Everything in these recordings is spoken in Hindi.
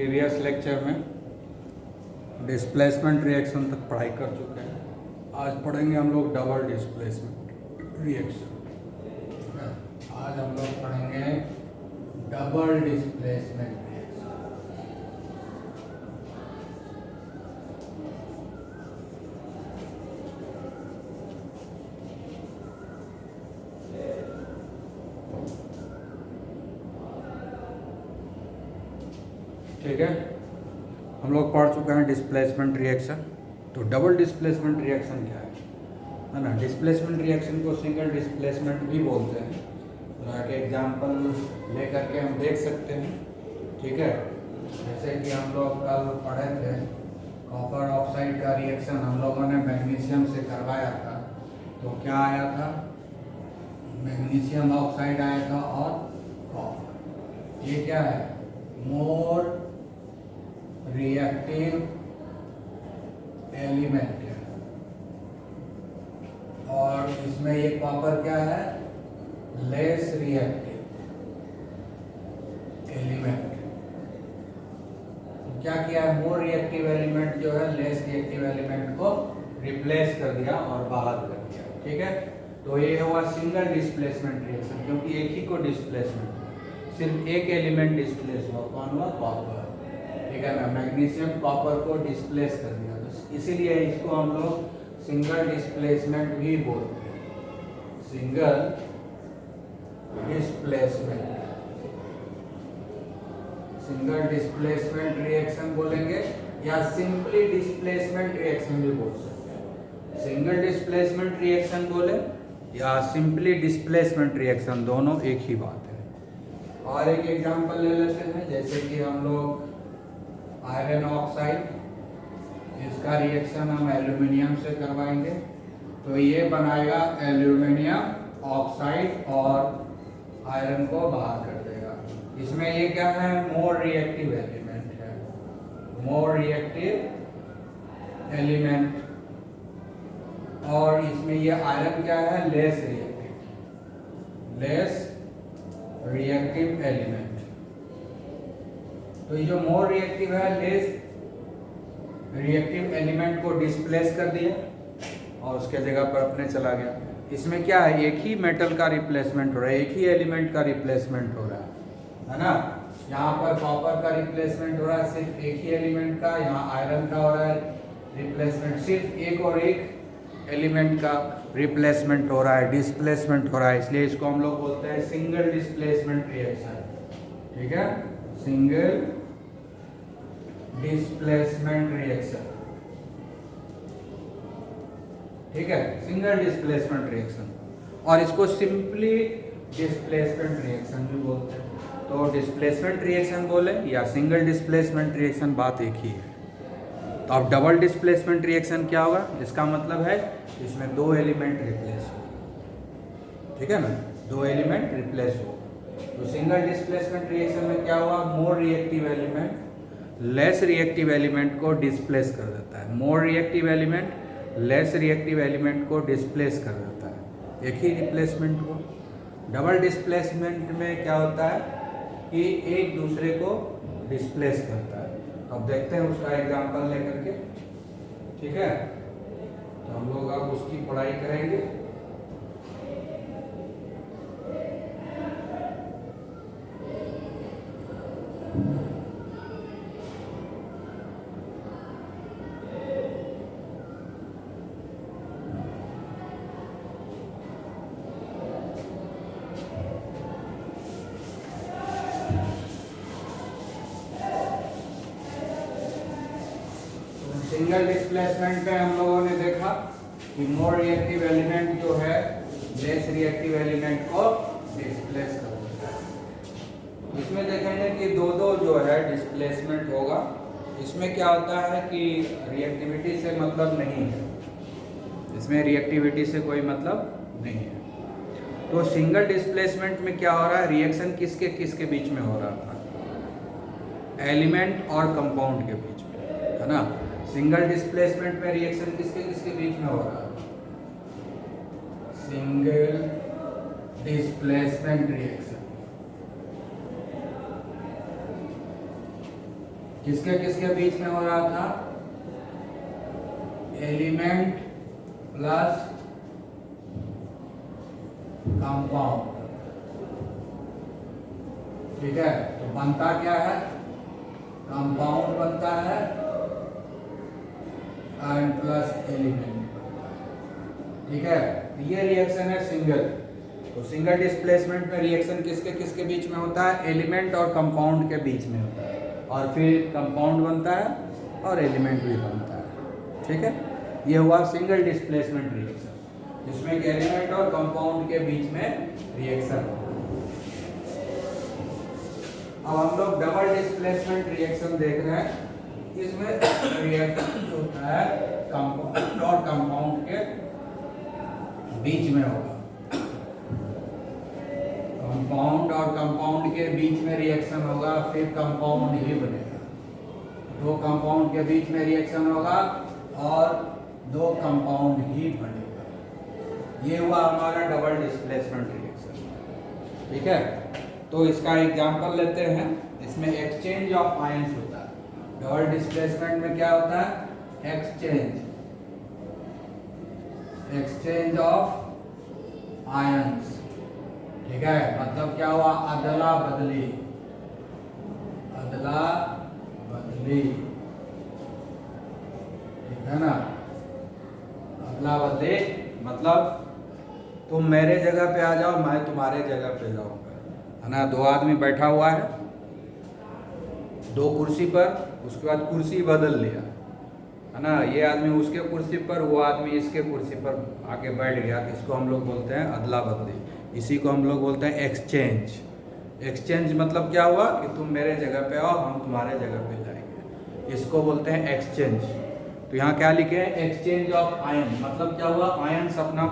प्रीवियस लेक्चर में डिस्प्लेसमेंट रिएक्शन तक पढ़ाई कर चुके हैं। आज पढ़ेंगे हम लोग डबल डिस्प्लेसमेंट रिएक्शन। आज हम लोग पढ़ेंगे डबल डिस्प्लेसमेंट रिएक्शन। ठीक है, हम लोग पढ़ चुके हैं डिस्प्लेसमेंट रिएक्शन। तो डबल डिस्प्लेसमेंट रिएक्शन क्या है ना। डिस्प्लेसमेंट रिएक्शन को सिंगल डिस्प्लेसमेंट भी बोलते हैं। तो एक एग्जांपल लेकर के हम देख सकते हैं। ठीक है, जैसे कि हम लोग कल पढ़े थे कॉपर ऑक्साइड का रिएक्शन हम लोगों ने मैग्नीशियम से करवाया था। तो क्या आया था, मैग्नीशियम ऑक्साइड आया था और कॉपर। ये क्या है, मोर रिएक्टिव एलिमेंट है। और इसमें ये कॉपर क्या है, लेस रिएक्टिव एलिमेंट। क्या किया है, मोर रिएक्टिव एलिमेंट जो है लेस रिएक्टिव एलिमेंट को रिप्लेस कर दिया और बाहर कर दिया। ठीक है, तो ये हुआ सिंगल डिस्प्लेसमेंट रिएक्शन, क्योंकि एक ही को डिस्प्लेसमेंट, सिर्फ एक एलिमेंट डिस्प्लेस हुआ। कौन हुआ, कॉपर। ठीक है ना, मैग्नीशियम कॉपर को डिस्प्लेस कर दिया, तो इसीलिए इसको हम लोग सिंगल डिस्प्लेसमेंट भी बोलते हैं। Single displacement, single displacement reaction बोलेंगे या सिंपली डिस्प्लेसमेंट रिएक्शन भी बोल सकते हैं। सिंगल डिस्प्लेसमेंट रिएक्शन बोले या सिंपली डिस्प्लेसमेंट रिएक्शन, दोनों एक ही बात है। और एक एग्जांपल ले लेते हैं, जैसे कि हम लोग आयरन ऑक्साइड, इसका रिएक्शन हम एल्यूमिनियम से करवाएंगे तो ये बनाएगा एल्यूमिनियम ऑक्साइड और आयरन को बाहर कर देगा। इसमें ये क्या है, मोर रिएक्टिव एलिमेंट है, मोर रिएक्टिव एलिमेंट। और इसमें ये आयरन क्या है, less reactive, less reactive element. तो ये जो मोर रिएक्टिव है, लेस रिएक्टिव एलिमेंट को डिस्प्लेस कर दिया और उसके जगह पर अपने चला गया। इसमें क्या है, एक ही मेटल का रिप्लेसमेंट हो रहा है, एक ही एलिमेंट का रिप्लेसमेंट हो रहा है ना। यहाँ पर कॉपर का रिप्लेसमेंट हो रहा है सिर्फ एक ही एलिमेंट का, यहाँ आयरन का हो रहा है रिप्लेसमेंट, सिर्फ एक और एक एलिमेंट का रिप्लेसमेंट हो रहा है, डिस्प्लेसमेंट हो रहा है। इसलिए इसको हम लोग बोलते हैं सिंगल डिस्प्लेसमेंट रिएक्शन। ठीक है, सिंगल डिस्प्लेसमेंट रिएक्शन। ठीक है, सिंगल डिस्प्लेसमेंट रिएक्शन। और इसको सिंपली डिस्प्लेसमेंट रिएक्शन भी बोलते हैं। तो डिस्प्लेसमेंट रिएक्शन बोले या सिंगल डिस्प्लेसमेंट रिएक्शन, बात एक ही है। तो अब डबल डिस्प्लेसमेंट रिएक्शन क्या होगा, इसका मतलब है इसमें दो एलिमेंट रिप्लेस हो। ठीक है ना, दो एलिमेंट रिप्लेस हो। तो सिंगल डिस्प्लेसमेंट रिएक्शन में क्या हुआ, more reactive element less reactive element को डिस्प्लेस कर देता है। More reactive element less reactive element को डिस्प्लेस कर देता है, एक ही रिप्लेसमेंट को। डबल डिस्प्लेसमेंट में क्या होता है कि एक दूसरे को डिस्प्लेस करता है। अब देखते हैं उसका एग्जांपल लेकर के। ठीक है, तो हम लोग अब उसकी पढ़ाई करेंगे। सिंगल डिस्प्लेसमेंट में हम लोगों ने देखा कि मोर रिएक्टिव एलिमेंट जो है लेस रिएक्टिव एलिमेंट को डिस्प्लेस कर देता है। इसमें देखेंगे कि दो दो जो है डिस्प्लेसमेंट होगा। इसमें क्या होता है कि रिएक्टिविटी से मतलब नहीं है, इसमें रिएक्टिविटी से कोई मतलब नहीं है। तो सिंगल डिस्प्लेसमेंट में क्या हो रहा है, रिएक्शन किसके किसके बीच में हो रहा था, एलिमेंट और कंपाउंड के बीच में, है ना। सिंगल डिस्प्लेसमेंट में रिएक्शन किसके किसके बीच में हो रहा है, सिंगल डिस्प्लेसमेंट रिएक्शन किसके किसके बीच में हो रहा था? Element plus compound. ठीक है, तो बनता क्या है? कंपाउंड बनता है एंड प्लस एलिमेंट। ठीक है, ये रिएक्शन है सिंगल। तो सिंगल डिस्प्लेसमेंट में रिएक्शन किसके किसके बीच में होता है? एलिमेंट और कंपाउंड के बीच में होता है, और फिर कंपाउंड बनता है और एलिमेंट भी बनता है। ठीक है, ये हुआ सिंगल डिस्प्लेसमेंट रिएक्शन, जिसमें एलिमेंट और कंपाउंड के बीच में रिएक्शन होता है। अब हम लोग डबल डिस्प्लेसमेंट रिएक्शन देख रहे हैं। इसमें रिएक्शन जो होता है कंपाउंड और कंपाउंड के बीच में होगा। कंपाउंड और कंपाउंड के बीच में रिएक्शन होगा, फिर कंपाउंड ही बनेगा। दो कंपाउंड के बीच में रिएक्शन होगा और दो कंपाउंड ही बनेगा। ये हुआ हमारा डबल डिस्प्लेसमेंट रिएक्शन। ठीक है, तो इसका एग्जांपल लेते हैं। इसमें एक्सचेंज ऑफ आयंस होता है। डबल डिस्प्लेसमेंट में क्या होता है? Exchange of ions. ठीक है, मतलब क्या हुआ? अदला बदली। अदला बदली, ठीक है ना? अदला बदली मतलब तुम मेरे जगह पे आ जाओ, मैं तुम्हारे जगह पे जाऊंगा, है ना? दो आदमी बैठा हुआ है दो कुर्सी पर, उसके बाद कुर्सी बदल लिया, है ना? ये आदमी उसके कुर्सी पर, वो आदमी इसके कुर्सी पर आके बैठ गया। इसको हम लोग बोलते हैं अदला बदली। इसी को हम लोग बोलते हैं एक्सचेंज। एक्सचेंज मतलब क्या हुआ कि तुम मेरे जगह पे आओ, हम तुम्हारे जगह पे जाएंगे। इसको बोलते हैं एक्सचेंज। तो यहाँ क्या लिखे हैं? Exchange of ion. मतलब क्या हुआ? आयन्स अपना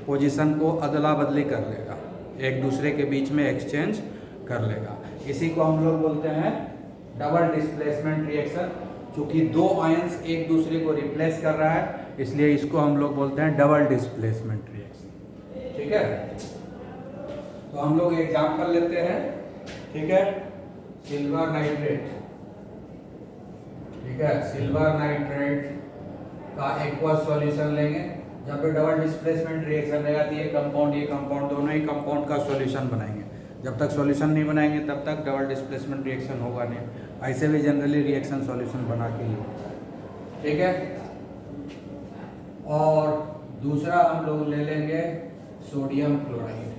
पोजीशन को अदला बदली कर लेगा, एक दूसरे के बीच में एक्सचेंज कर लेगा। इसी को हम लोग बोलते हैं डबल डिस्प्लेसमेंट रिएक्शन। चूंकि दो आयन्स एक दूसरे को रिप्लेस कर रहा है, इसलिए इसको हम लोग बोलते हैं डबल डिस्प्लेसमेंट रिएक्शन। ठीक है, तो हम लोग एग्जांपल लेते हैं। ठीक है, सिल्वर नाइट्रेट। ठीक है, सिल्वर नाइट्रेट का एक्वस सॉल्यूशन लेंगे। जब भी डबल डिस्प्लेसमेंट रिएक्शन रहेगा तो ये कंपाउंड दोनों ही कंपाउंड का सॉल्यूशन बनाएंगे। जब तक सॉल्यूशन नहीं बनाएंगे तब तक डबल डिस्प्लेसमेंट रिएक्शन होगा नहीं। ऐसे भी जनरली रिएक्शन सॉल्यूशन बना के ही होता है। ठीक है, और दूसरा हम लोग ले लेंगे सोडियम क्लोराइड।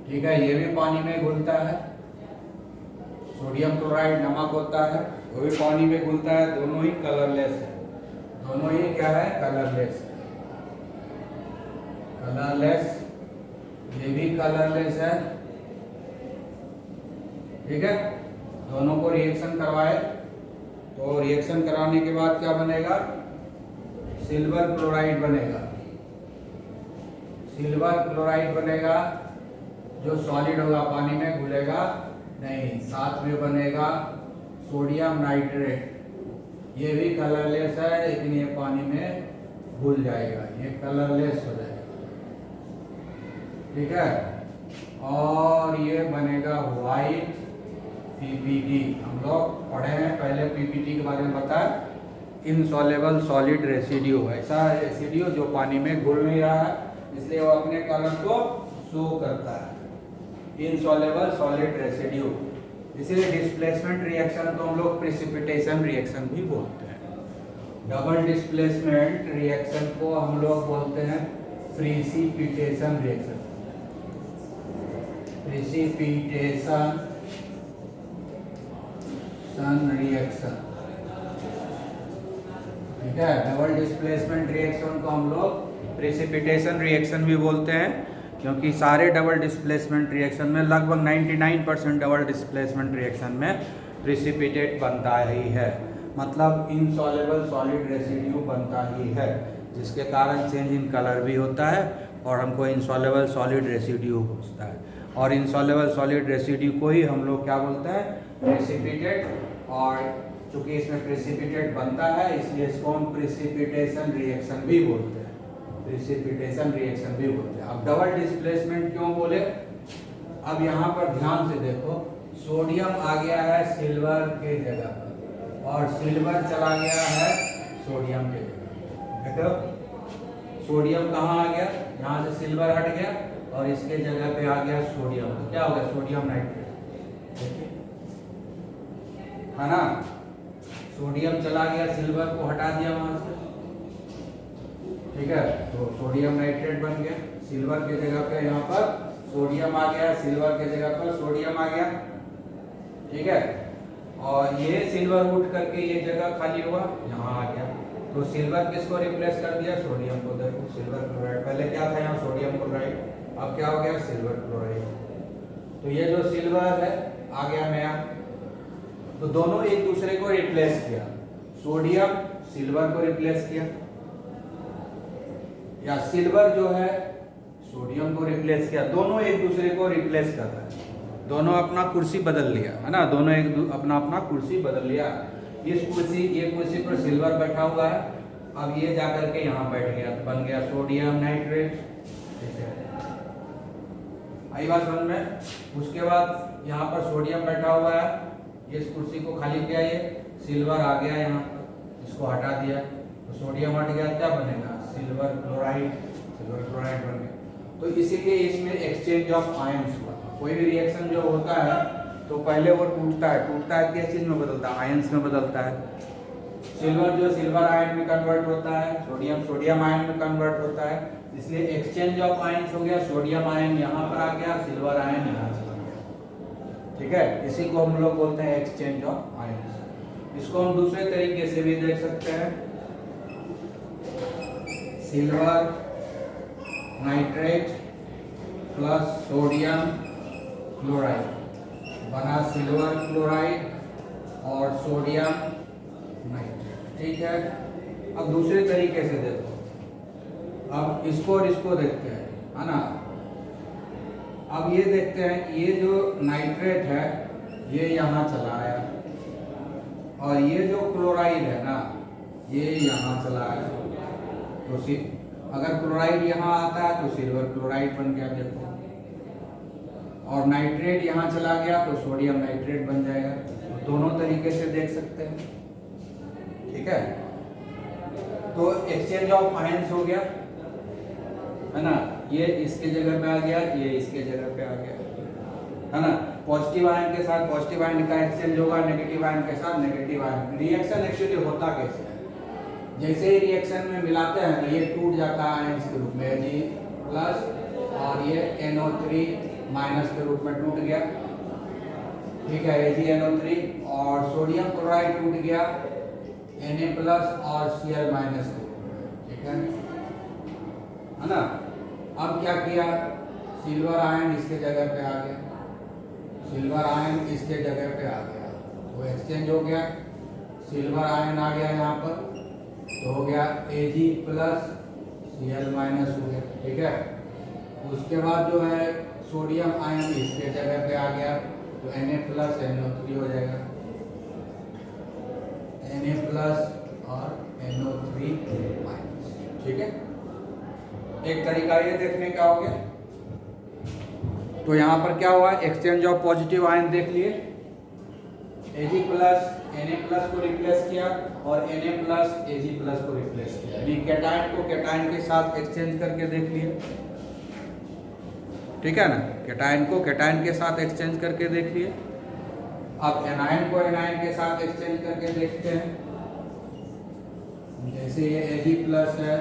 ठीक है, ये भी पानी में घुलता है। सोडियम क्लोराइड नमक होता है, वो भी पानी में घुलता है। दोनों ही कलरलेस है। दोनों ही क्या है? कलरलेस। कलरलेस, ये भी कलरलेस है। ठीक है, दोनों को रिएक्शन करवाए तो रिएक्शन कराने के बाद क्या बनेगा? सिल्वर क्लोराइड बनेगा। सिल्वर क्लोराइड बनेगा जो सॉलिड होगा, पानी में घुलेगा नहीं। साथ में बनेगा सोडियम नाइट्रेट। ये भी कलरलेस है, लेकिन ये पानी में घुल जाएगा, ये कलरलेस हो जाएगा। ठीक है, और ये बनेगा व्हाइट पीपीटी। हम लोग पढ़े हैं पहले पीपीटी के बारे में बताया, इनसॉल्युबल सॉलिड रेसिड्यू। ऐसा रेसिड्यू जो पानी में घुल नहीं रहा है, इसलिए वो अपने कलर को शो करता है, इनसॉल्युबल सॉलिड रेसिड्यू। इसीलिए डिस्प्लेसमेंट रिएक्शन को हम लोग प्रेसिपिटेशन रिएक्शन भी बोलते हैं। डबल डिस्प्लेसमेंट रिएक्शन को हम लोग बोलते हैं प्रेसिपिटेशन रिएक्शन। Precipitation reaction. ठीक है, डबल डिस्प्लेसमेंट रिएक्शन को हम लोग प्रेसिपिटेशन रिएक्शन भी बोलते हैं, क्योंकि सारे डबल डिस्प्लेसमेंट रिएक्शन में लगभग 99% डबल डिस्प्लेसमेंट रिएक्शन में प्रेसिपिटेट बनता ही है। मतलब इनसॉल्युबल सॉलिड रेसिड्यू बनता ही है, जिसके कारण चेंज इन कलर भी होता है और हमको इनसॉल्युबल सॉलिड रेसिड्यू होता है। और इनसॉल्युबल सॉलिड रेसिड्यू को ही हम लोग क्या बोलते हैं? प्रेसिपिटेट। और चूंकि इसमें प्रेसिपिटेट बनता है, इसलिए इसको हम प्रेसिपिटेशन रिएक्शन भी बोलते हैं। प्रेसिपिटेशन रिएक्शन भी बोलते हैं। अब डबल डिस्प्लेसमेंट क्यों बोले? अब यहाँ पर ध्यान से देखो, सोडियम आ गया है सिल्वर के जगह पर। और सिल्वर चला गया है सोडियम के जगह। देखो सोडियम कहाँ आ गया, यहाँ से सिल्वर हट गया और इसके जगह पे आ गया सोडियम। तो क्या हो गया, सोडियम नाइट्रेट। देखिए है ना, सोडियम चला गया, सिल्वर को हटा दिया वहां से, ठीक है, तो सोडियम नाइट्रेट बन गया। सिल्वर के जगह पे यहाँ पर सोडियम आ गया, सिल्वर के जगह पर सोडियम आ गया, ठीक है। और ये सिल्वर उठ करके ये जगह खाली हुआ, यहाँ आ गया। तो सिल्वर किसको रिप्लेस कर दिया, सोडियम को। देखो सिल्वर क्लोराइड, पहले क्या था यहाँ सोडियम क्लोराइड, अब क्या हो गया सिल्वर क्लोराइड। तो ये जो सिल्वर है आ गया नया, तो दोनों एक दूसरे को रिप्लेस किया, सोडियम सिल्वर को रिप्लेस किया, या सिल्वर जो है सोडियम को रिप्लेस किया। दोनों एक दूसरे को रिप्लेस कर रहा है, दोनों अपना कुर्सी बदल लिया, है ना, दोनों अपना अपना कुर्सी बदल लिया। इस कुर्सी, ये कुर्सी पर सिल्वर बैठा हुआ है, अब ये जाकर के यहाँ बैठ गया, बन गया सोडियम नाइट्रेट, ठीक है, आई बात समझ में। उसके बाद यहाँ पर सोडियम बैठा हुआ है, इस कुर्सी को खाली किया, ये सिल्वर आ गया यहाँ पर, इसको हटा दिया, तो सोडियम हट गया, क्या बनेगा सिल्वर क्लोराइड, सिल्वर क्लोराइड बन गया। तो इसीलिए इसमें एक्सचेंज ऑफ आयंस हुआ। कोई भी रिएक्शन जो होता है तो पहले वो टूटता है किस चीज में बदलता है, आयंस में बदलता है। सिल्वर जो सिल्वर आयन में कन्वर्ट होता है, सोडियम सोडियम आयन में कन्वर्ट होता है, इसलिए एक्सचेंज ऑफ आयंस हो गया। सोडियम आयन यहाँ पर आ गया, सिल्वर आयन यहाँ चला गया, ठीक है। इसी को हम लोग बोलते हैं एक्सचेंज ऑफ आयंस। इसको हम दूसरे तरीके से भी देख सकते हैं, silver nitrate plus sodium chloride बना सिल्वर क्लोराइड और सोडियम नाइट्रेट, ठीक है। अब दूसरे तरीके से देखो, अब इसको और इसको देखते हैं, है ना। अब ये देखते हैं, ये जो नाइट्रेट है ये यहाँ चला आया, और ये जो क्लोराइड है ना ये यहाँ चला आया। तो अगर क्लोराइड यहाँ आता है तो सिल्वर क्लोराइड बन गया, देखो, और नाइट्रेट यहाँ चला गया तो सोडियम नाइट्रेट बन जाएगा। तो दोनों तरीके से देख सकते हैं, ठीक है। तो एक्सचेंज ऑफ आयंस हो गया, है ना, ये इसके जगह पे आ गया, ये इसके जगह पे आ गया, है ना। पॉजिटिव आयन के साथ पॉजिटिव आयन का एक्सचेंज होगा, नेगेटिव आयन के साथ नेगेटिव आयन। रिएक्शन एक्चुअली होता कैसे है, जैसे ही रिएक्शन में मिलाते हैं तो ये टूट जाता है आयंस के रूप में, Ag प्लस और ये NO3 माइनस के रूप में टूट गया, ठीक है, AgNO3, और सोडियम क्लोराइड टूट गया Na प्लस और Cl माइनस के रूप में, ठीक है ना। अब क्या किया, सिल्वर आयन इसके जगह पे आ गया, सिल्वर आयन इसके जगह पे आ गया, तो एक्सचेंज हो गया, सिल्वर आयन आ गया यहाँ पर, तो हो गया Ag प्लस Cl माइनस हो गया, ठीक है। उसके बाद जो है सोडियम आयन इसके जगह पे आ गया, तो Na प्लस NO3 हो जाएगा, Na प्लस और NO3 माइनस, ठीक है। एक तरीका ये देखने का हो गया। तो यहाँ पर क्या हुआ, एक्सचेंज ऑफ पॉजिटिव आयन देख लिए, Ag प्लस Na प्लस को रिप्लेस किया और Na प्लस Ag प्लस को रिप्लेस किया, यानी कैटायन को कैटायन के साथ एक्सचेंज करके देख लिए, ठीक है ना। कैटायन को कैटायन के साथ एक्सचेंज करके देख लिए। अब एनायन को एनायन के साथ एक्सचेंज करके देखते हैं, जैसे ये Ag प्लस है,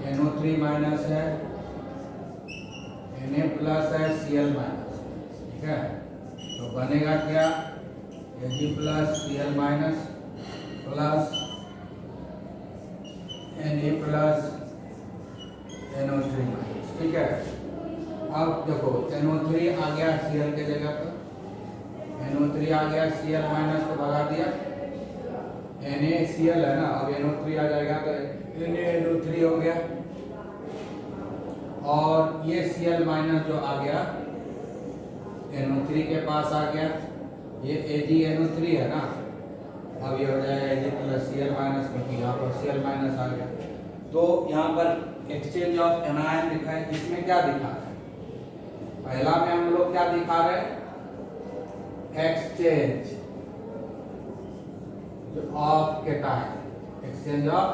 NO3 माइनस है, Na प्लस है, Cl माइनस, ठीक है। तो बनेगा क्या, Ag plus Cl minus plus Na plus NO3 minus, ठीक है। अब देखो NO3 आ गया Cl के जगह पर, NO3 आ गया, Cl माइनस को भगा दिया, NaCl है ना, अब NO3 आ जाएगा तो NaNO3 हो गया, और ये Cl माइनस जो आ गया NO3 के पास आ गया, ये AgNO3 है ना, अब ये हो जाएगा Ag प्लस Cl माइनस, क्योंकि यहाँ पर Cl माइनस आ गया। तो यहाँ पर एक्सचेंज ऑफ एनायन दिखा है, इसमें क्या दिखा है, पहला में हम लोग क्या दिखा रहे हैं, exchange of cation, exchange of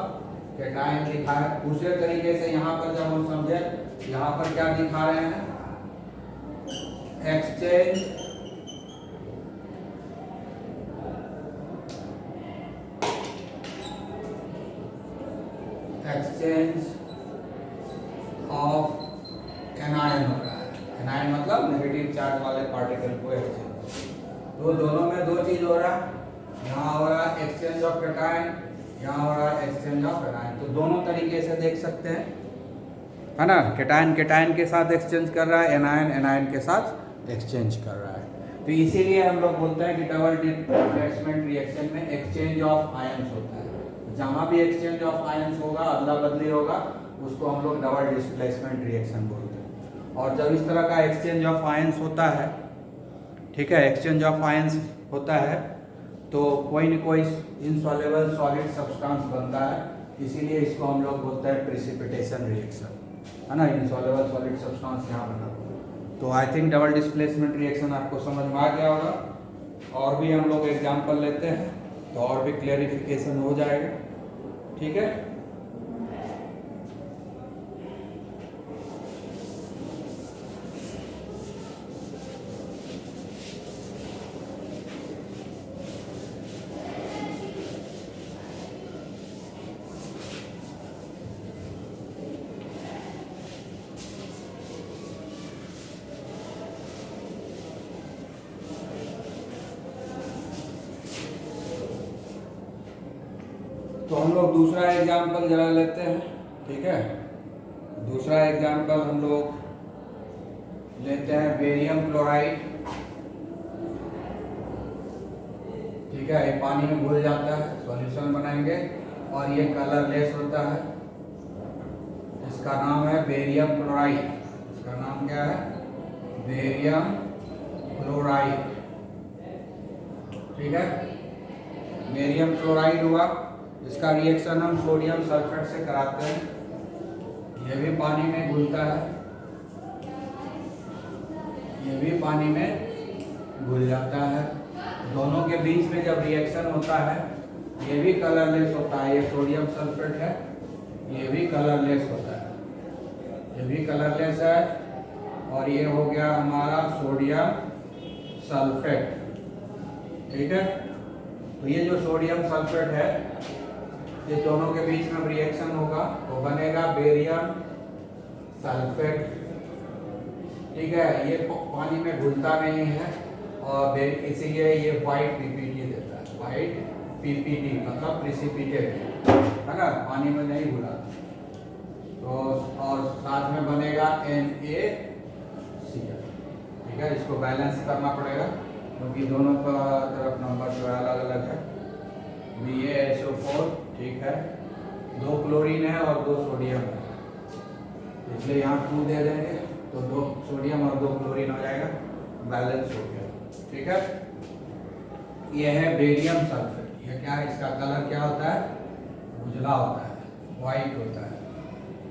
cation लिखा है। दूसरे तरीके से यहाँ पर जब हम समझे, यहाँ पर क्या दिखा रहे हैं, एक्सचेंज ऑफ एनायन हो रहा है। एनायन मतलब नेगेटिव चार्ज वाले पार्टिकल को एक्सचेंज, तो दोनों में दो चीज हो रहा है, यहाँ हो रहा है एक्सचेंज ऑफ केटाइन, यहाँ हो रहा है एक्सचेंज ऑफ एनायन। तो दोनों तरीके से देख सकते हैं, है ना। केटाइन केटाइन के साथ एक्सचेंज कर रहा है, एनायन एनायन के साथ एक्सचेंज कर रहा है। तो इसीलिए हम लोग बोलते हैं कि डबल डिस्प्लेसमेंट रिएक्शन में एक्सचेंज ऑफ आयंस होता है। जहाँ भी एक्सचेंज ऑफ आयंस होगा, अदला बदली होगा, उसको हम लोग डबल डिस्प्लेसमेंट रिएक्शन बोलते हैं। और जब इस तरह का एक्सचेंज ऑफ आयंस होता है, ठीक है, एक्सचेंज ऑफ आयंस होता है, तो कोई न कोई इनसॉल्युबल सॉलिड सब्सटेंस बनता है, इसीलिए इसको हम लोग बोलते हैं प्रिसिपिटेशन रिएक्शन, है ना। इनसॉल्युबल सॉलिड सब्सटेंस यहाँ बना। तो I think double displacement reaction आपको समझ में आ गया होगा। और भी हम लोग एग्जांपल लेते हैं तो और भी क्लेरिफिकेशन हो जाएगा, ठीक है। तो हम लोग दूसरा एग्जाम्पल जरा लेते हैं, ठीक है। दूसरा एग्जाम्पल हम लोग लेते हैं बेरियम क्लोराइड, ठीक है। ये पानी में घुल जाता है, सॉल्यूशन बनाएंगे और ये कलरलेस होता है। इसका नाम है बेरियम क्लोराइड। इसका नाम क्या है? बेरियम क्लोराइड, ठीक है। बेरियम क्लोराइड हुआ, इसका रिएक्शन हम सोडियम सल्फेट से कराते हैं। ये भी पानी में घुलता है, ये भी पानी में घुल जाता है। दोनों के बीच में जब रिएक्शन होता है, ये भी कलरलेस होता है। ये सोडियम सल्फेट है, ये भी कलरलेस होता है, ये भी कलरलेस है। और ये हो गया हमारा सोडियम सल्फेट, ठीक है। तो ये जो सोडियम सल्फेट है, ये दोनों के बीच में रिएक्शन होगा तो बनेगा बेरियम सल्फेट, ठीक है। ये पानी में घुलता नहीं है और इसीलिए ये वाइट पीपीटी देता है। वाइट पीपीटी मतलब प्रिसिपिटेट, है ना, पानी में नहीं घुला। तो और साथ में बनेगा NaCl, ठीक है। इसको बैलेंस करना पड़ेगा क्योंकि दोनों का तरफ नंबर जो है अलग अलग है। BaSO4, ठीक है। 2 क्लोरीन है और 2 सोडियम है, इसलिए यहाँ 2 दे देंगे तो 2 सोडियम और 2 क्लोरीन हो जाएगा, बैलेंस हो गया, ठीक है। ये है बेरियम सल्फेट। ये क्या है? इसका कलर क्या होता है? उजला होता है, वाइट होता है,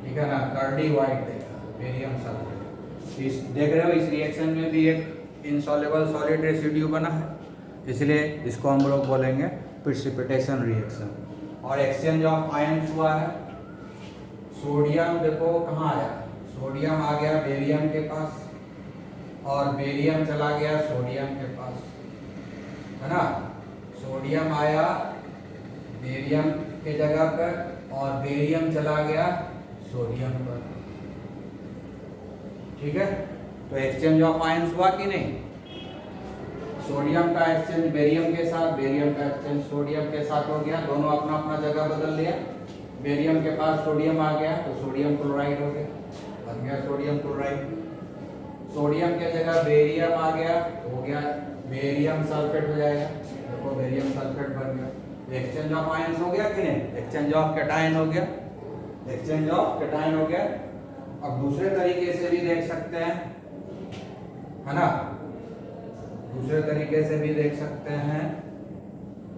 ठीक है ना, कर्डी वाइट देगा बेरियम सल्फेट। इस देख रहे हो, इस रिएक्शन में भी एक इनसॉल्युबल सॉलिड रेसिड्यू बना है, इसलिए इसको हम लोग बोलेंगे प्रिसिपिटेशन रिएक्शन। और एक्सचेंज ऑफ आयंस हुआ है। सोडियम देखो कहाँ आया, सोडियम आ गया बेरियम के पास और बेरियम चला गया सोडियम के पास, है ना। सोडियम आया बेरियम के जगह पर और बेरियम चला गया सोडियम पर, ठीक है। तो एक्सचेंज ऑफ आयंस हुआ कि नहीं? सोडियम का एक्सचेंज बेरियम के साथ, बेरियम का एक्सचेंज सोडियम के साथ हो गया। दोनों अपना अपना जगह बदल लिया। बेरियम के पास सोडियम आ गया तो सोडियम क्लोराइड हो गया, बन गया सोडियम क्लोराइड। सोडियम के जगह बेरियम आ गया तो हो गया बेरियम सल्फेट हो जाएगा। देखो बेरियम सल्फेट बन गया। एक्सचेंज ऑफ आयंस हो गया कि नहीं? एक्सचेंज ऑफ कैटायन हो गया, एक्सचेंज ऑफ कैटायन हो गया। अब दूसरे तरीके से भी देख सकते हैं, है ना, दूसरे तरीके से भी देख सकते हैं।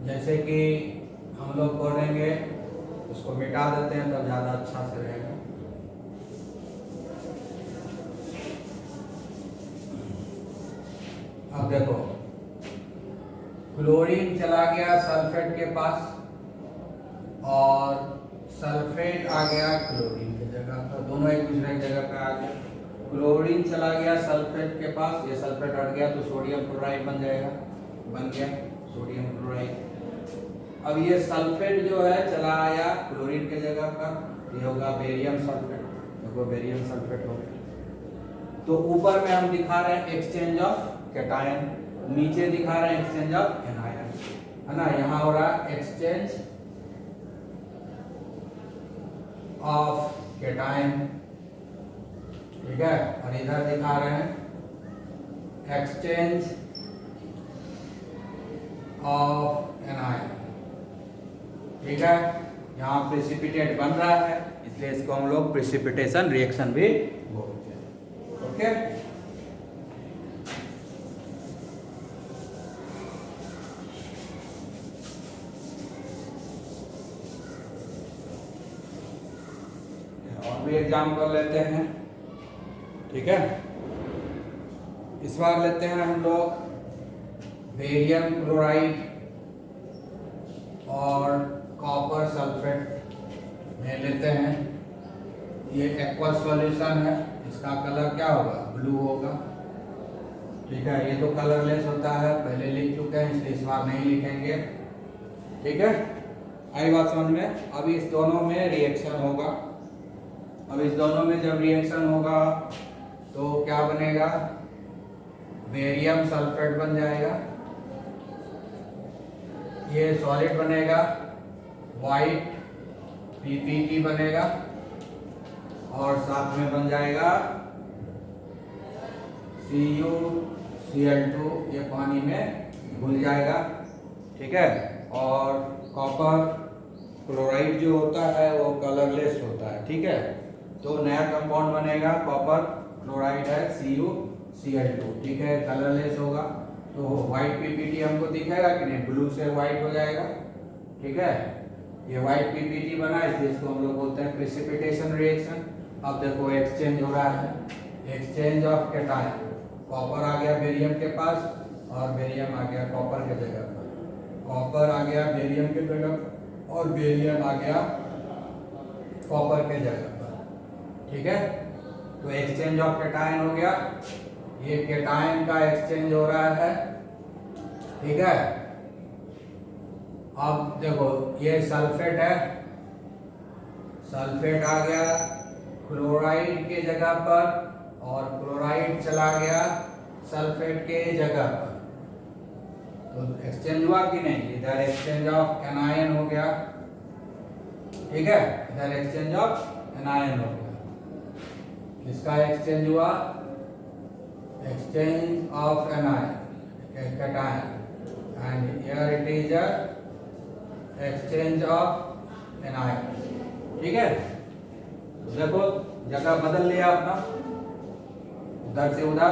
जैसे कि हम लोग बोलेंगे, उसको मिटा देते हैं तब ज़्यादा अच्छा से रहेगा। अब देखो, क्लोरीन चला गया सल्फेट के पास और सल्फेट आ गया क्लोरीन की जगह पर, दोनों एक दूसरे की जगह पे आ गए। क्लोरीन चला गया सल्फेट के पास, ये सल्फेट हट गया तो सोडियम क्लोराइड बन जाएगा, बन गया सोडियम क्लोराइड। अब ये सल्फेट जो है चला आया क्लोरीन की जगह पर, ये होगा बेरियम सल्फेट, देखो बेरियम सल्फेट हो गया। तो ऊपर में हम दिखा रहे हैं एक्सचेंज ऑफ कैटायन, नीचे दिखा रहे हैं एक्सचेंज ऑफ एनायन, है ना। यहाँ हो रहा है एक्सचेंज ऑफ कैटायन, ठीक है, और इधर दिखा रहे हैं एक्सचेंज ऑफ एनायन, ठीक है। यहाँ प्रेसिपिटेट बन रहा है इसलिए इसको हम लोग प्रेसिपिटेशन रिएक्शन भी बोलते हैं, ओके। और भी एग्जाम्पल लेते हैं, ठीक है। इस बार लेते हैं हम लोग बेरियम क्लोराइड और कॉपर सल्फेट में लेते हैं। ये एक्वा सॉल्यूशन है, इसका कलर क्या होगा, ब्लू होगा, ठीक है। ये तो कलरलेस होता है, पहले लिख चुके हैं इसलिए इस बार नहीं लिखेंगे, ठीक है। आई बात समझ में। अब इस दोनों में रिएक्शन होगा, अब इस दोनों में जब रिएक्शन होगा तो क्या बनेगा, बेरियम सल्फेट बन जाएगा, ये सॉलिड बनेगा, वाइट पीपीटी बनेगा और साथ में बन जाएगा CuCl2, ये पानी में घुल जाएगा, ठीक है। और कॉपर क्लोराइड जो होता है वो कलरलेस होता है, ठीक है। तो नया कंपाउंड बनेगा, कॉपर क्लोराइड है CuCl2, ठीक है, कलरलेस होगा। तो व्हाइट पीपीटी हमको दिखेगा कि नहीं, ब्लू से व्हाइट हो जाएगा, ठीक है। ये व्हाइट पीपीटी बना इसलिए इसको हम लोग बोलते हैं प्रेसिपिटेशन रिएक्शन। अब देखो एक्सचेंज हो रहा है, एक्सचेंज ऑफ कैटायन, कॉपर आ गया बेरियम के पास और बेरियम आ गया कॉपर के जगह पर, कॉपर आ गया बेरियम के जगह और बेरियम आ गया कॉपर के जगह पर, ठीक है। तो एक्सचेंज ऑफ कैटायन हो गया, ये कैटायन का एक्सचेंज हो रहा है, ठीक है। अब देखो ये सल्फेट है, सल्फेट आ गया क्लोराइड के जगह पर और क्लोराइड चला गया सल्फेट के जगह पर, तो एक्सचेंज हुआ कि नहीं, इधर एक्सचेंज ऑफ एनायन हो गया, ठीक है, इधर एक्सचेंज ऑफ एनायन हो गया। इसका एक्सचेंज हुआ, exchange of anion cation, and here it is a exchange of anion, ठीक है। तो देखो जगह बदल लिया अपना, उधर से उधर,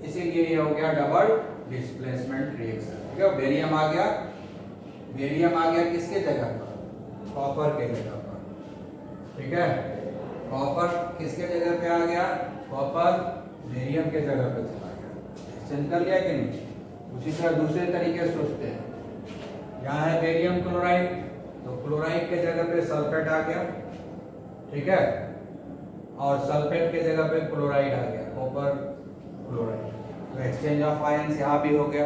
इसीलिए ये हो गया डबल डिस्प्लेसमेंट रिएक्शन, ठीक है। बेरियम आ गया, बेरियम आ गया किसके जगह पर, कॉपर के जगह पर, ठीक है। कॉपर किसके जगह पे आ गया, कॉपर बेरियम के जगह पे चला गया, एक्सचेंज कर लिया कि नहीं। उसी तरह दूसरे तरीके से सोचते हैं, यहाँ है बेरियम क्लोराइड, तो क्लोराइड के जगह पे सल्फेट आ गया, ठीक है, और सल्फेट के जगह पे क्लोराइड आ गया, कॉपर क्लोराइड, तो एक्सचेंज ऑफ आयंस यहाँ भी हो गया।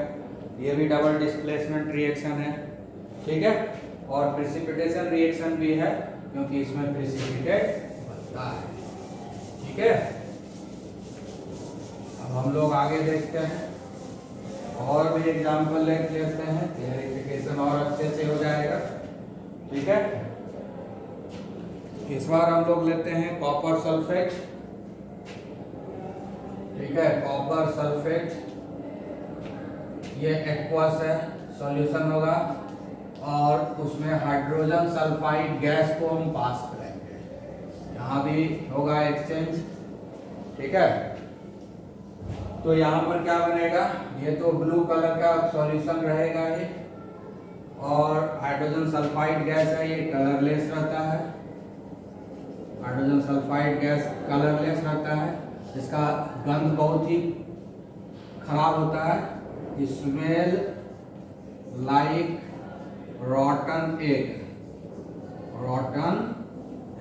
ये भी डबल डिस्प्लेसमेंट रिएक्शन है, ठीक है। और प्रेसिपिटेशन रिएक्शन भी है क्योंकि इसमें प्रेसिपिटेट बनता है, ठीक है। अब हम लोग आगे देखते हैं और भी एग्जाम्पल लेते हैं, क्लैरिफिकेशन और अच्छे से हो जाएगा, ठीक है। इस बार हम लोग लेते हैं कॉपर सल्फेट, ठीक है, कॉपर सल्फेट, ये एक्वस है, सॉल्यूशन होगा और उसमें हाइड्रोजन सल्फाइड गैस को हम पास करेंगे, यहाँ भी होगा एक्सचेंज, ठीक है। तो यहाँ पर क्या बनेगा, ये तो ब्लू कलर का सॉल्यूशन रहेगा ये, और हाइड्रोजन सल्फाइड गैस है, ये कलरलेस रहता है, हाइड्रोजन सल्फाइड गैस कलरलेस रहता है, इसका गंध बहुत ही खराब होता है, स्मेल लाइक रॉटन एग, रॉटन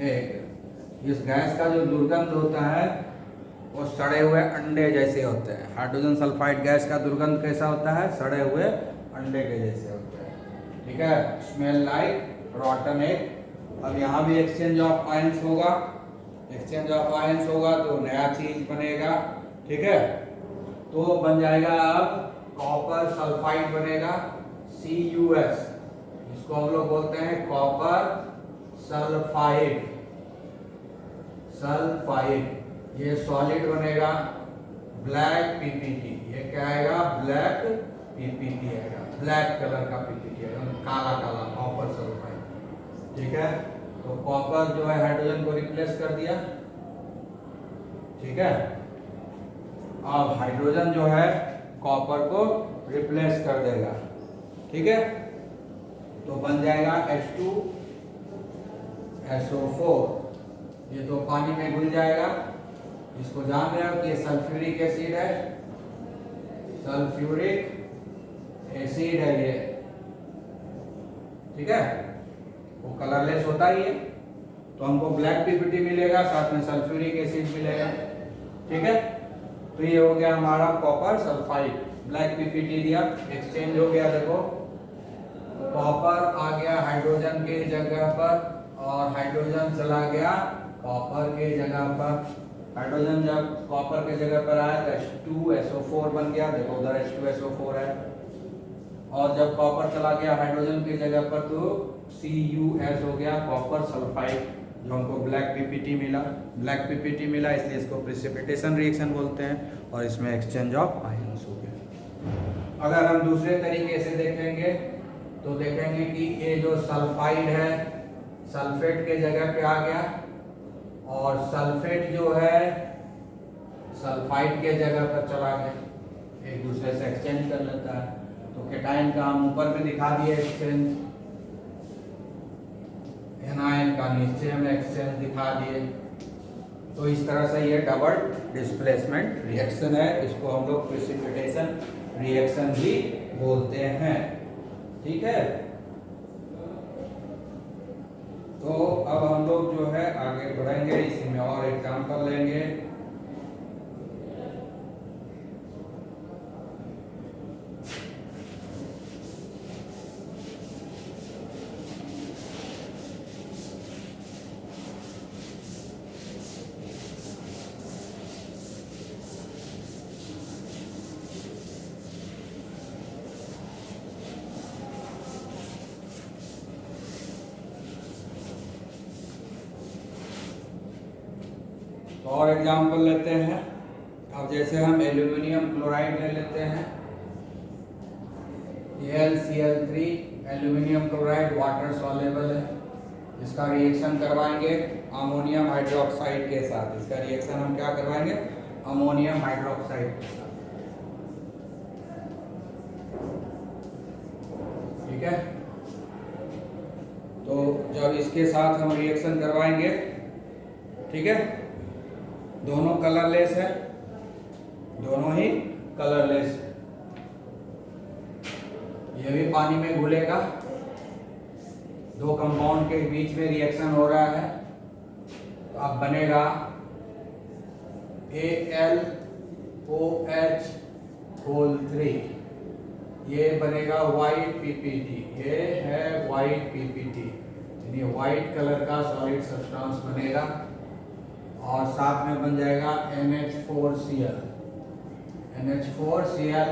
एग। इस गैस का जो दुर्गंध होता है वो सड़े हुए अंडे जैसे होते हैं। हाइड्रोजन सल्फाइड गैस का दुर्गंध कैसा होता है? सड़े हुए अंडे के जैसे होते हैं। ठीक है, स्मेल लाइक रॉटन एग। अब यहाँ भी एक्सचेंज ऑफ आयंस होगा, एक्सचेंज ऑफ आयंस होगा तो नया चीज बनेगा। ठीक है, तो बन जाएगा अब कॉपर सल्फाइड बनेगा, CuS। इसको हम लोग बोलते हैं कॉपर सल्फाइड, सल्फाइड। ये सॉलिड बनेगा ब्लैक PPT। ये क्या आएगा? ब्लैक PPT आएगा, ब्लैक कलर का PPT आएगा, काला काला कॉपर सल्फाइड। ठीक है, तो कॉपर जो है हाइड्रोजन को रिप्लेस कर दिया। ठीक है, अब हाइड्रोजन जो है कॉपर को रिप्लेस कर देगा। ठीक है, तो बन जाएगा H2SO4। ये तो पानी में घुल जाएगा। इसको जान रहे हो कि ये सल्फ्यूरिक एसिड है, सल्फ्यूरिक एसिड है ये। ठीक है, वो कलरलेस होता ही है, तो हमको ब्लैक PPT मिलेगा, साथ में सल्फ्यूरिक एसिड मिलेगा। ठीक है, तो ये हो गया हमारा कॉपर सल्फाइड। ब्लैक PPT दिया, एक्सचेंज हो गया। देखो कॉपर आ गया हाइड्रोजन के जगह पर और हाइड्रोजन चला गया कॉपर के जगह पर। हाइड्रोजन जब कॉपर के जगह पर आया तो H2SO4 बन गया। देखो उधर H2SO4 है। और जब कॉपर चला गया हाइड्रोजन की जगह पर तो CuS हो गया, कॉपर सल्फाइड, जो हमको ब्लैक PPT मिला। ब्लैक PPT मिला इसलिए इसको प्रिसिपिटेशन रिएक्शन बोलते हैं और इसमें एक्सचेंज ऑफ आयंस हो गया। अगर हम दूसरे तरीके से देखेंगे तो देखेंगे कि ये जो सल्फाइड है सल्फेट के जगह पे आ गया और सल्फेट जो है सल्फाइड के जगह पर चला गया, एक दूसरे से एक्सचेंज कर लेता है। तो केटाइन का हम ऊपर में दिखा दिए एक्सचेंज, एनायन का नीचे में एक्सचेंज दिखा दिए। तो इस तरह से ये डबल डिस्प्लेसमेंट रिएक्शन है, इसको हम लोग प्रिसिपिटेशन रिएक्शन भी बोलते हैं। ठीक है, तो अब हम लोग जो है आगे बढ़ेंगे, इसी में और एग्जांपल लेंगे। और एग्जाम्पल लेते हैं। अब जैसे हम एल्यूमिनियम क्लोराइड ले लेते हैं, AlCl3 aluminium chloride water soluble है। इसका रिएक्शन करवाएंगे अमोनियम हाइड्रोक्साइड के साथ। इसका रिएक्शन हम क्या करवाएंगे? अमोनियम हाइड्रोक्साइड के साथ। ठीक है, तो जब इसके साथ हम रिएक्शन करवाएंगे, ठीक है, दोनों कलरलेस है, दोनों ही कलरलेस है। ये भी पानी में घुलेगा, दो कंपाउंड के बीच में रिएक्शन हो रहा है, तो अब बनेगा AlOH3। ये बनेगा व्हाइट PPT। ये है व्हाइट PPT, यानी व्हाइट कलर का सॉलिड सब्सटेंस बनेगा। और साथ में बन जाएगा NH4Cl। NH4Cl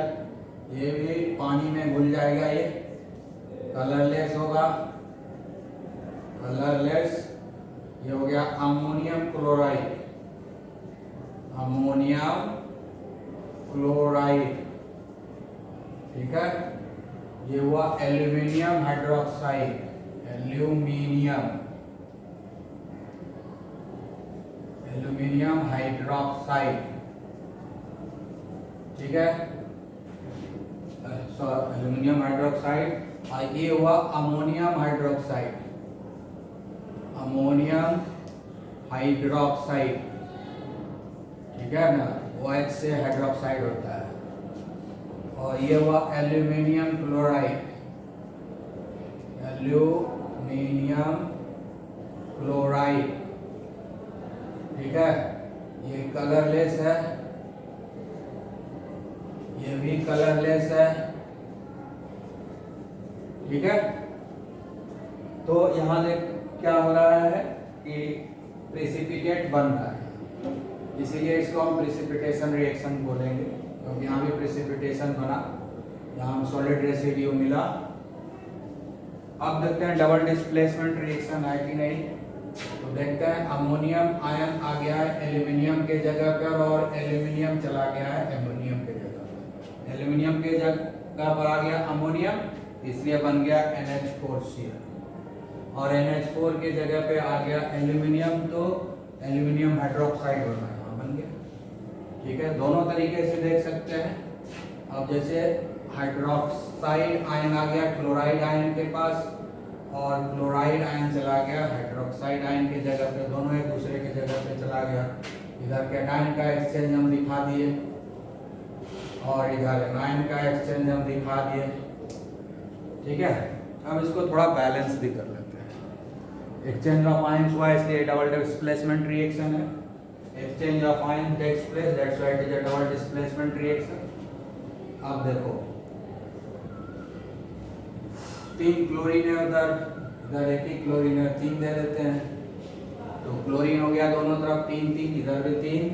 ये भी पानी में घुल जाएगा, ये कलरलेस होगा, कलरलेस। ये हो गया अमोनियम क्लोराइड, अमोनियम क्लोराइड। ठीक है, ये हुआ aluminium hydroxide, aluminium, aluminium hydroxide. ठीक है, एल्यूमिनियम हाइड्रोक्साइड। और ये हुआ अमोनियम हाइड्रोक्साइड, अमोनियम हाइड्रोक्साइड। ठीक है ना, OH से हाइड्रोक्साइड होता है। और ये हुआ एल्यूमिनियम क्लोराइड, एल्यूमिनियम क्लोराइड, ठीक है, ये कलरलेस है, ये भी कलरलेस है, ठीक है। तो यहां देख क्या हो रहा है कि प्रेसिपिटेट बन रहा है, इसीलिए इसको हम प्रेसिपिटेशन रिएक्शन बोलेंगे, क्योंकि यहाँ भी प्रेसिपिटेशन बना, यहाँ हम सॉलिड रेसिड्यू मिला। अब देखते हैं डबल डिस्प्लेसमेंट रिएक्शन है कि नहीं। तो देखते हैं अमोनियम आयन आ गया है एल्यूमिनियम के जगह पर और एल्यूमिनियम चला गया है एमोनियम के जगह पर। एल्यूमिनियम के जगह पर आ गया अमोनियम, इसलिए बन गया NH4Cl, और NH4 के जगह पे आ गया एल्यूमिनियम, तो एल्यूमिनियम हाइड्रोक्साइड बना, यहाँ बन गया, ठीक है। दोनों तरीके से देख सकते हैं। अब जैसे हाइड्रोक्साइड आयन आ गया क्लोराइड आयन के पास, और क्लोराइड आयन चला गया हाइड्रोक्साइड आयन की जगह पे, दोनों एक दूसरे की जगह पे चला गया। इधर कैटायन का एक्सचेंज हम दिखा दिए और इधर एनायन का एक्सचेंज हम दिखा दिए, ठीक है। अब इसको थोड़ा बैलेंस भी कर लेते हैं। एक्सचेंज ऑफ आयंस हुआ इसलिए डबल डिस्प्लेसमेंट रिएक्शन है। Exchange of ion takes place, that's why it is a double displacement reaction. अब देखो 3 क्लोरीन है उधर, इधर एक ही क्लोरीन है, 3 दे देते हैं, तो क्लोरीन हो गया दोनों तरफ 3 3, इधर भी 3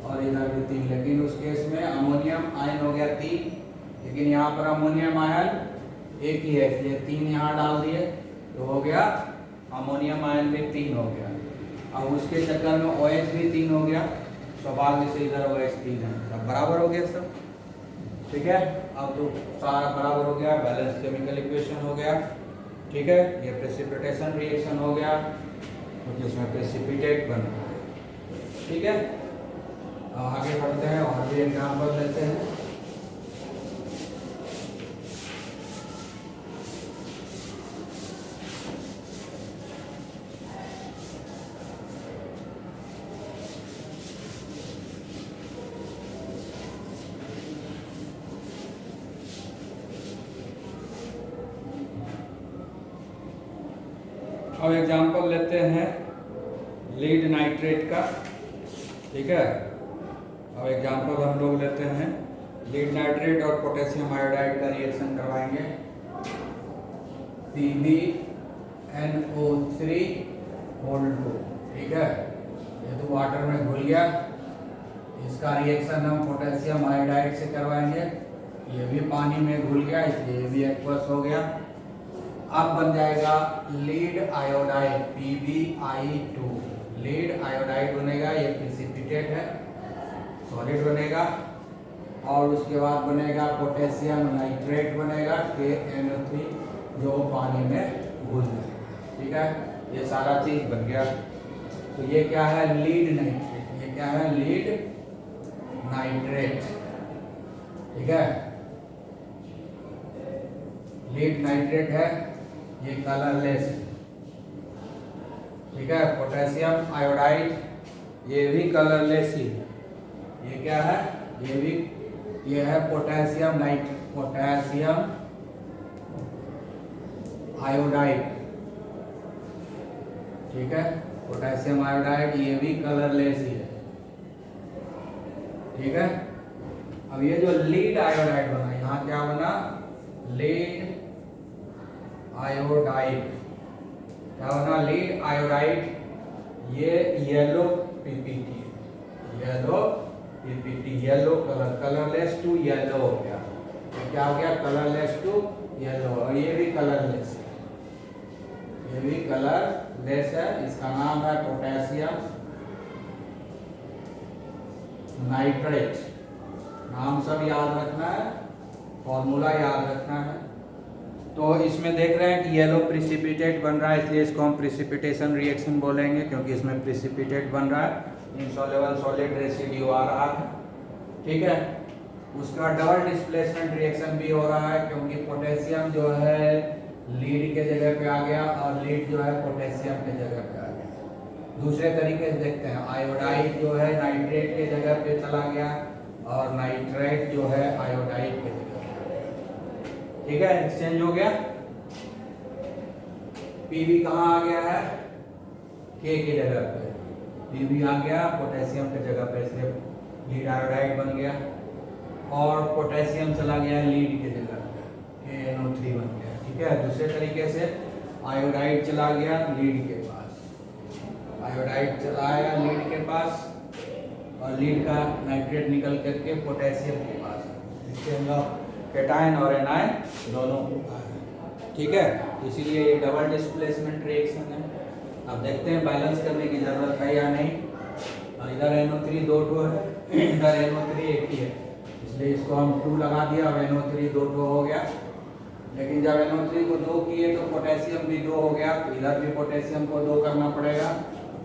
और इधर भी 3। लेकिन उस केस में अमोनियम आयन हो गया 3, लेकिन यहाँ पर अमोनियम आयन एक ही है, इसलिए 3 यहाँ डाल दिए तो हो गया अमोनियम आयन भी 3 हो गया। अब उसके चक्कर में OH भी 3 हो गया, स्वाभाविक से इधर OH 3 है, सब बराबर हो गया सब, ठीक है। अब तो सारा बराबर हो गया, बैलेंस केमिकल इक्वेशन हो गया, ठीक है। ये प्रेसिपिटेशन रिएक्शन हो गया, क्योंकि उसमें प्रेसिपिटेट बन रहा है, ठीक है। आगे बढ़ते हैं और भी एग्जाम्पल लेते हैं। अब एग्जाम्पल लेते हैं लीड नाइट्रेट का, ठीक है। अब एग्जाम्पल हम लोग लेते हैं लीड नाइट्रेट और पोटेशियम आयोडाइड का रिएक्शन करवाएंगे। PbNO3(2), ठीक है। ये तो वाटर में घुल गया, इसका रिएक्शन हम पोटेशियम आयोडाइड से करवाएंगे। ये भी पानी में घुल गया, इसलिए ये भी एक्वस हो गया। अब बन जाएगा lead iodide PbI2, lead iodide बनेगा, ये प्रेसिपिटेट है, सॉलिड बनेगा। और उसके बाद बनेगा पोटेशियम नाइट्रेट बनेगा KNO3, जो पानी में घुल जाएगा, ठीक है। ये सारा चीज बन गया। तो ये क्या है, लीड नाइट्रेट, ये क्या है, लीड नाइट्रेट, ठीक है। लीड नाइट्रेट है, ये कलरलेस, ठीक है। पोटेशियम आयोडाइड, ये भी कलरलेस ही, ये क्या है, ये भी, ये है पोटेशियम आयोडाइड, ठीक है। पोटेशियम आयोडाइड ये भी कलरलेस ही है, ठीक है। अब ये जो लीड आयोडाइड बना, यहाँ क्या बना, लीड आयोडाइड, क्या बना, लीड आयोडाइड। ये yellow PPT, yellow PPT, yellow colour, colourless to yellow हो गया। तो क्या हो गया, कलरलेस टू येलो। और ये भी कलरलेस है, ये भी कलरलेस है, इसका नाम है पोटेशियम नाइट्रेट। नाम सब याद रखना है, फॉर्मूला याद रखना है। तो इसमें देख रहे हैं कि येलो प्रेसिपिटेट बन रहा है, इसलिए इसको हम प्रेसिपिटेशन रिएक्शन बोलेंगे, क्योंकि इसमें प्रेसिपिटेट बन रहा है, इनसॉल्युबल सॉलिड रेसिड्यू आ रहा है, ठीक है। उसका डबल डिस्प्लेसमेंट रिएक्शन भी हो रहा है, क्योंकि पोटेशियम जो है लीड के जगह पे आ गया और लीड जो है पोटेशियम के जगह पे आ गया। दूसरे तरीके से देखते हैं, आयोडाइड जो है नाइट्रेट के जगह पे चला गया और नाइट्रेट जो है आयोडाइड के जगह पे, ठीक है, एक्सचेंज हो गया। पीबी कहाँ आ गया है, के जगह पे पीबी आ गया, पोटेशियम के जगह पे इसलिए लीड आयोडाइड बन गया, और पोटेशियम चला गया लीड के जगह पे KNO3 बन गया। ठीक है, दूसरे तरीके से आयोडाइड चला गया लीड के पास, आयोडाइड चला आया लीड के पास, और लीड का नाइट्रेट निकल करके पोटेशियम के पास, इससे हम लोग कैटायन और एनायन दोनों आ गए। ठीक है, इसीलिए ये डबल डिस्प्लेसमेंट रिएक्शन है। अब देखते हैं बैलेंस करने की जरूरत है या नहीं। इधर NO3 दो है, इधर NO3 एक ही है, इसलिए इसको हम 2 लगा दिया, अब NO3 दो हो गया। लेकिन जब NO3 को 2 किए तो पोटेशियम भी 2 हो गया, तो इधर भी पोटेशियम को 2 करना पड़ेगा,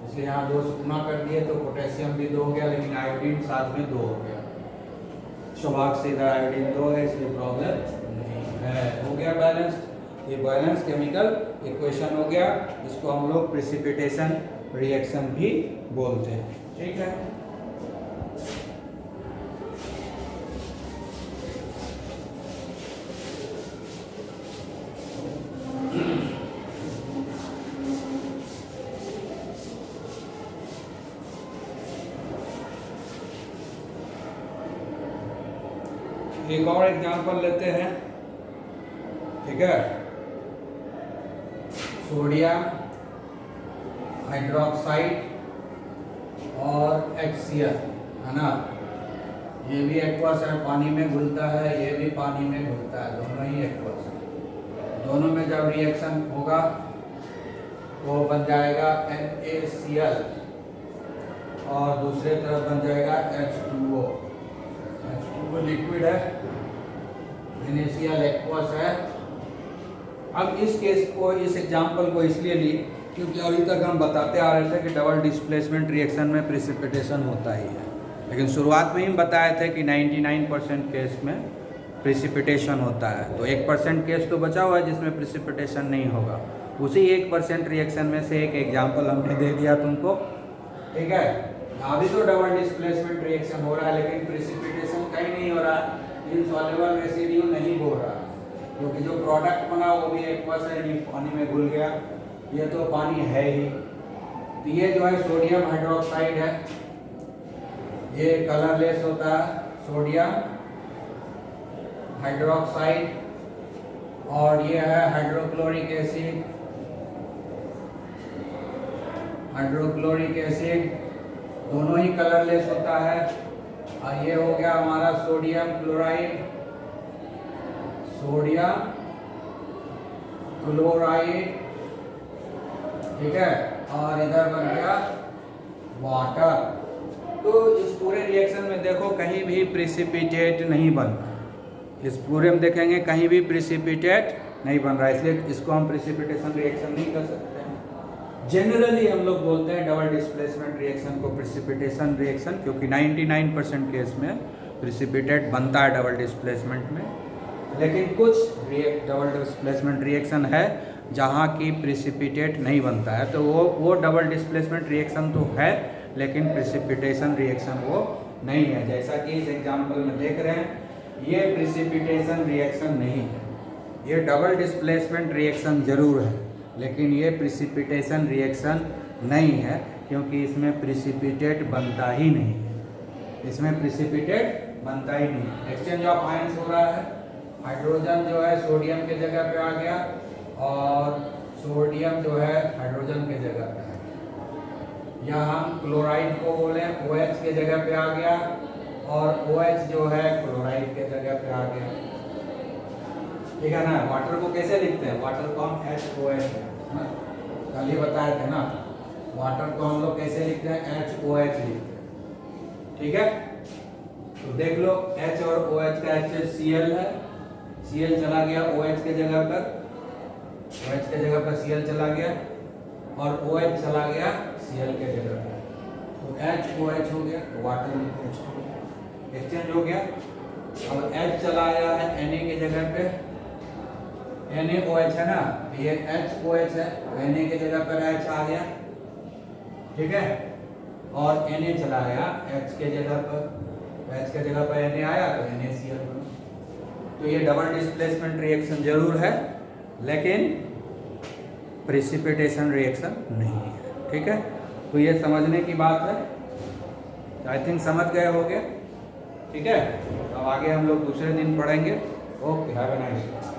इसलिए यहाँ 2 से गुना कर दिए तो पोटेशियम भी 2 हो गया, लेकिन आयोडीन साथ में 2 हो गया। सौभाग्य से इधर आयोडीन 2 है, इसलिए प्रॉब्लम नहीं है। हो गया बैलेंस। ये बैलेंस केमिकल इक्वेशन हो गया, इसको हम लोग प्रेसिपिटेशन रिएक्शन भी बोलते हैं। ठीक है, एक और एग्जांपल लेते हैं। ठीक है, सोडियम हाइड्रोक्साइड और HCl है ना, ये भी एक्वस है, पानी में घुलता है, ये भी पानी में घुलता है, दोनों ही एक्वस है। दोनों में जब रिएक्शन होगा तो बन जाएगा NaCl, और दूसरे तरफ बन जाएगा H2O। H2O लिक्विड है, NaCl एक्वस है। अब इस केस को, इस एग्जाम्पल को इसलिए ली क्योंकि अभी तक हम बताते आ रहे थे कि डबल डिस्प्लेसमेंट रिएक्शन में प्रेसिपिटेशन होता ही है, लेकिन शुरुआत में ही बताए थे कि 99% केस में प्रेसिपिटेशन होता है। तो 1% केस तो बचा हुआ है जिसमें प्रेसिपिटेशन नहीं होगा। उसी 1% रिएक्शन में से एक एग्जाम्पल हमने दे दिया तुमको। ठीक है, अभी तो डबल डिस्प्लेसमेंट रिएक्शन हो रहा है, लेकिन प्रेसिपिटेशन कहीं नहीं हो रहा, इनसॉल्युबल रेसिड्यू नहीं हो रहा, क्योंकि जो प्रोडक्ट बना वो भी एक्वस है, नहीं पानी में घुल गया, ये तो पानी है ही। तो ये जो है सोडियम हाइड्रोक्साइड है, ये कलरलेस होता है सोडियम हाइड्रोक्साइड, और ये है हाइड्रोक्लोरिक एसिड, हाइड्रोक्लोरिक एसिड दोनों ही कलरलेस होता है। और ये हो गया हमारा सोडियम क्लोराइड, सोडियम क्लोराइड। ठीक है, और इधर बन गया वाटर। तो इस पूरे रिएक्शन में देखो कहीं भी प्रेसिपिटेट नहीं बन रहा, इस पूरे में देखेंगे कहीं भी प्रेसिपिटेट नहीं बन रहा, इसलिए इसको हम प्रेसिपिटेशन रिएक्शन नहीं कर सकते हैं। जनरली हम लोग बोलते हैं डबल डिस्प्लेसमेंट रिएक्शन को प्रेसिपिटेशन रिएक्शन, क्योंकि 99% केस में प्रेसिपिटेट बनता है डबल डिस्प्लेसमेंट में। लेकिन कुछ डबल डिस्प्लेसमेंट रिएक्शन है जहाँ की प्रेसिपिटेट नहीं बनता है, तो वो डबल डिस्प्लेसमेंट रिएक्शन तो है, लेकिन प्रेसिपिटेशन रिएक्शन वो नहीं है। जैसा कि इस एग्जाम्पल में देख रहे हैं, ये प्रेसिपिटेशन रिएक्शन नहीं है, ये डबल डिस्प्लेसमेंट रिएक्शन जरूर है, लेकिन ये प्रेसिपिटेशन रिएक्शन नहीं है, क्योंकि इसमें प्रेसिपिटेट बनता ही नहीं है, इसमें प्रेसिपिटेट बनता ही नहीं है। एक्सचेंज ऑफ आयंस हो रहा है, हाइड्रोजन जो है सोडियम के जगह पे आ गया, और सोडियम जो है हाइड्रोजन के जगह पे आ गया, या हम क्लोराइड को बोले OH के जगह पे आ गया, और OH जो है क्लोराइड के जगह पे आ गया। ठीक है ना, वाटर को कैसे लिखते हैं, वाटर को हम HOH कल ही बताए थे ना, वाटर को हम लोग कैसे लिखते हैं, HOH लिखते हैं। ठीक है, तो देख लो H और OH का HCl है, Cl चला गया OH के जगह पर, OH के जगह पर Cl चला गया, और OH चला गया Cl के जगह पर, तो HOH हो गया, तो वाटर एक्सचेंज हो गया। अब H चला आया है Na के जगह पे, NaOH है ना, ये HOH है, तो Na के जगह पर H आ गया। ठीक है, और Na चला आया H के जगह पर, H के जगह पर Na आया तो NaCl बना। तो ये डबल डिस्प्लेसमेंट रिएक्शन जरूर है, लेकिन प्रिसिपिटेशन रिएक्शन नहीं है। ठीक है, तो ये समझने की बात है। आई थिंक समझ गए होंगे। ठीक है, अब आगे हम लोग दूसरे दिन पढ़ेंगे। Okay, have a nice day.